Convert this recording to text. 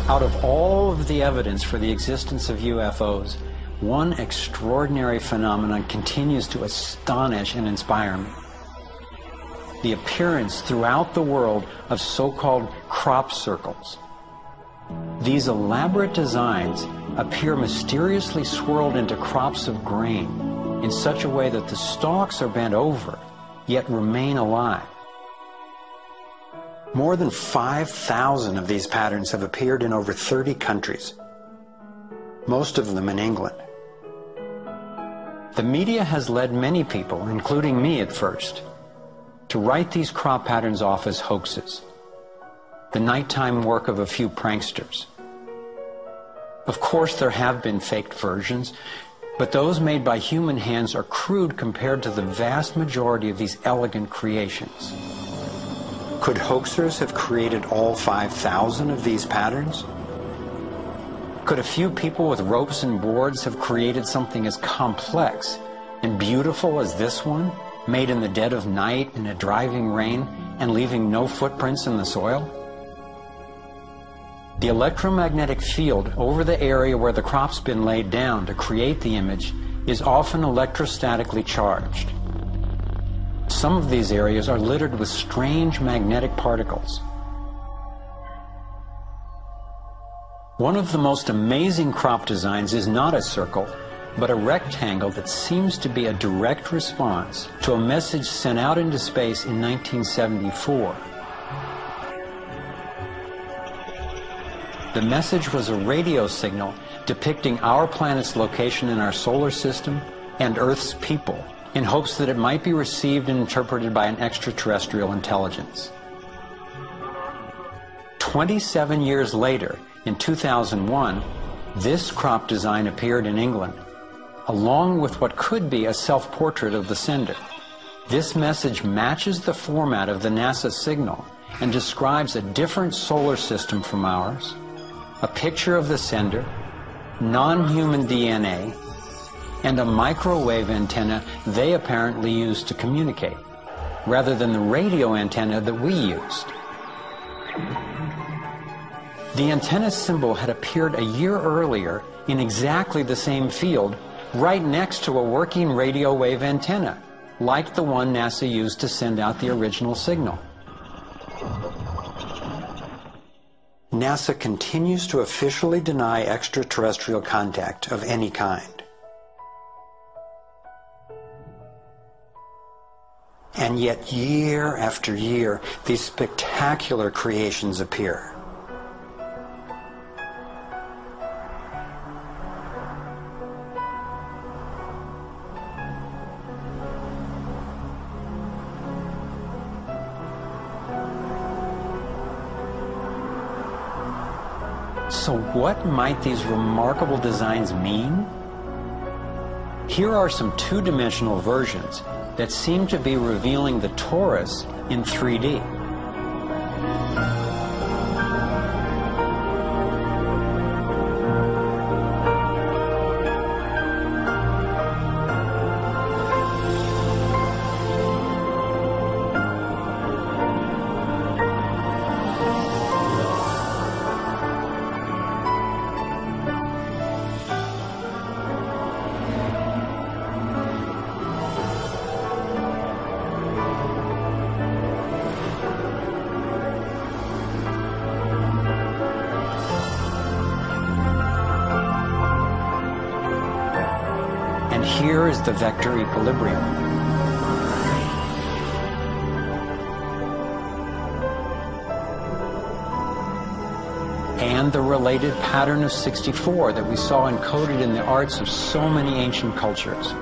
Out of all of the evidence for the existence of UFOs, one extraordinary phenomenon continues to astonish and inspire me. The appearance throughout the world of so-called crop circles. These elaborate designs appear mysteriously swirled into crops of grain in such a way that the stalks are bent over, yet remain alive. More than 5,000 of these patterns have appeared in over 30 countries, most of them in England. The media has led many people, including me at first, to write these crop patterns off as hoaxes, the nighttime work of a few pranksters. Of course, there have been faked versions, but those made by human hands are crude compared to the vast majority of these elegant creations. Could hoaxers have created all 5,000 of these patterns? Could a few people with ropes and boards have created something as complex and beautiful as this one, made in the dead of night in a driving rain and leaving no footprints in the soil? The electromagnetic field over the area where the crop's been laid down to create the image is often electrostatically charged. Some of these areas are littered with strange magnetic particles. One of the most amazing crop designs is not a circle, but a rectangle that seems to be a direct response to a message sent out into space in 1974. The message was a radio signal depicting our planet's location in our solar system and Earth's people, in hopes that it might be received and interpreted by an extraterrestrial intelligence. 27 years later, in 2001, this crop design appeared in England, along with what could be a self-portrait of the sender. This message matches the format of the NASA signal and describes a different solar system from ours, a picture of the sender, non-human DNA, and a microwave antenna they apparently used to communicate, rather than the radio antenna that we used. The antenna symbol had appeared a year earlier in exactly the same field, right next to a working radio wave antenna, like the one NASA used to send out the original signal. NASA continues to officially deny extraterrestrial contact of any kind. And yet, year after year, these spectacular creations appear. So what might these remarkable designs mean? Here are some two-dimensional versions that seem to be revealing the torus in 3D. Here is the vector equilibrium. And the related pattern of 64 that we saw encoded in the arts of so many ancient cultures.